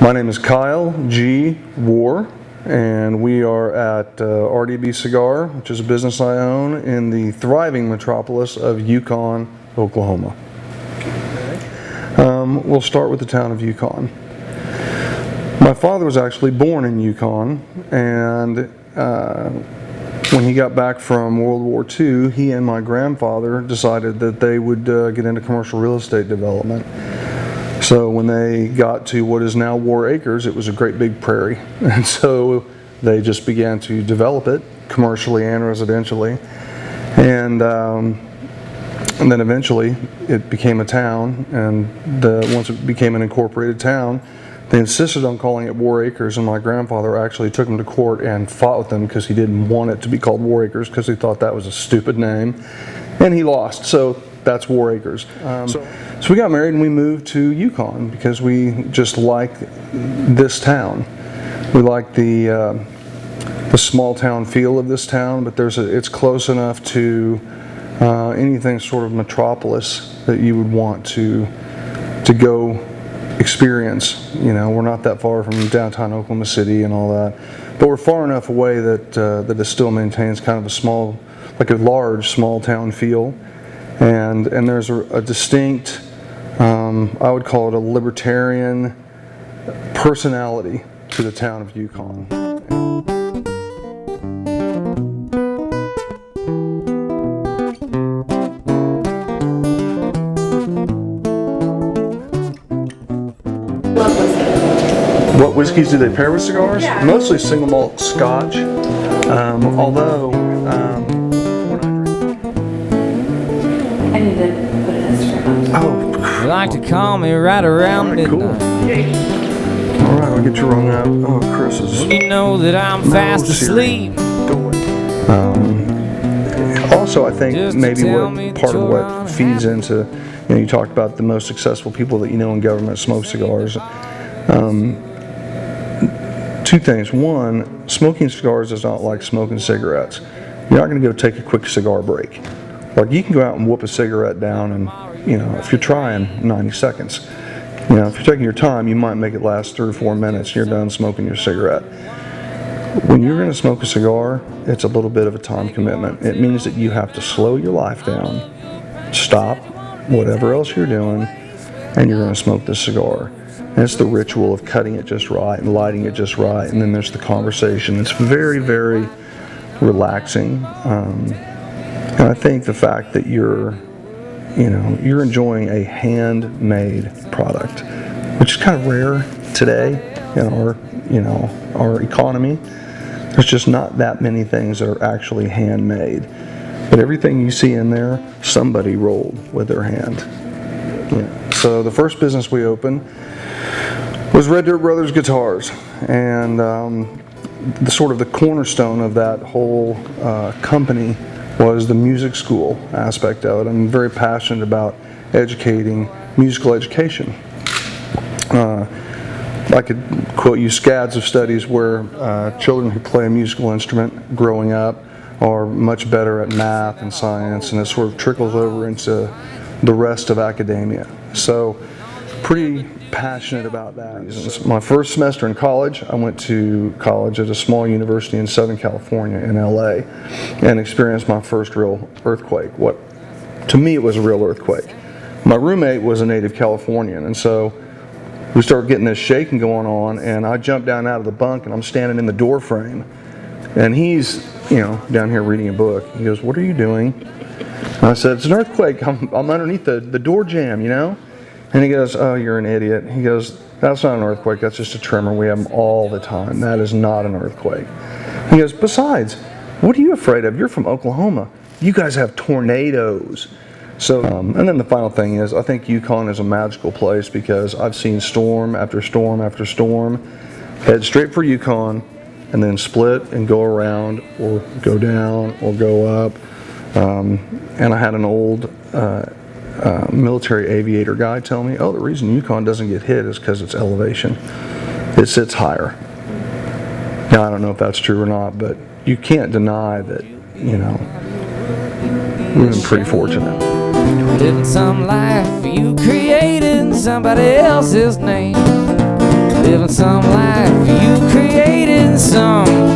My name is Kyle G. Warr, and we are at RDB Cigar, which is a business I own in the thriving metropolis of Yukon, Oklahoma. We'll start with the town of Yukon. My father was actually born in Yukon, and when he got back from World War II, he and my grandfather decided that they would get into commercial real estate development. So when they got to what is now Warr Acres, it was a great big prairie. And so they just began to develop it commercially and residentially. And then eventually it became a town, and once it became an incorporated town, they insisted on calling it Warr Acres, and my grandfather actually took him to court and fought with them because he didn't want it to be called Warr Acres because he thought that was a stupid name. And he lost, so that's Warr Acres. So we got married and we moved to Yukon because we just like this town. We like the small town feel of this town, but it's close enough to anything sort of metropolis that you would want to go experience. You know, we're not that far from downtown Oklahoma City and all that, but we're far enough away that it still maintains kind of a large small town feel. And there's a distinct, I would call it a libertarian personality to the town of Yukon. What whiskeys do they pair with cigars? Yeah. Mostly single malt Scotch, although I need to put it as for oh, You like to call me right around Alright, cool. midnight. All right, I'll get you rung up. Oh, Chris is. You know that I'm fast Siri. asleep. Go away. Also, I think Just to maybe tell me part of that what you're feeds into, you talked about the most successful people that you know in government smoke cigars. Two things. One, smoking cigars is not like smoking cigarettes. You're not going to go take a quick cigar break. Like, you can go out and whoop a cigarette down and, if you're trying, 90 seconds. If you're taking your time, you might make it last 3 or 4 minutes and you're done smoking your cigarette. When you're going to smoke a cigar, it's a little bit of a time commitment. It means that you have to slow your life down, stop whatever else you're doing, and you're going to smoke this cigar. And it's the ritual of cutting it just right and lighting it just right, and then there's the conversation. It's very, very relaxing. And I think the fact that you're enjoying a handmade product, which is kind of rare today in our economy. There's just not that many things that are actually handmade. But everything you see in there, somebody rolled with their hand. So the first business we opened was Red Dirt Brothers Guitars, and the cornerstone of that whole company was the music school aspect of it. I'm very passionate about educating musical education. I could quote you scads of studies where children who play a musical instrument growing up are much better at math and science, and it sort of trickles over into the rest of academia. So pretty passionate about that. My first semester in college, I went to college at a small university in Southern California in LA and experienced my first real earthquake. To me, it was a real earthquake. My roommate was a native Californian, and so we started getting this shaking going on, and I jumped down out of the bunk and I'm standing in the door frame, and he's down here reading a book. He goes, "What are you doing?" And I said, "It's an earthquake. I'm underneath the door jamb, And he goes, "Oh, you're an idiot." He goes, "That's not an earthquake, that's just a tremor. We have them all the time. That is not an earthquake." He goes, "Besides, what are you afraid of? You're from Oklahoma. You guys have tornadoes." So, and then the final thing is, I think Yukon is a magical place because I've seen storm after storm after storm head straight for Yukon and then split and go around or go down or go up. And I had an old military aviator guy tell me, the reason Yukon doesn't get hit is because it's elevation. It sits higher. Now, I don't know if that's true or not, but you can't deny that, we've been pretty fortunate. Living some life you created in somebody else's name. living some life you created, some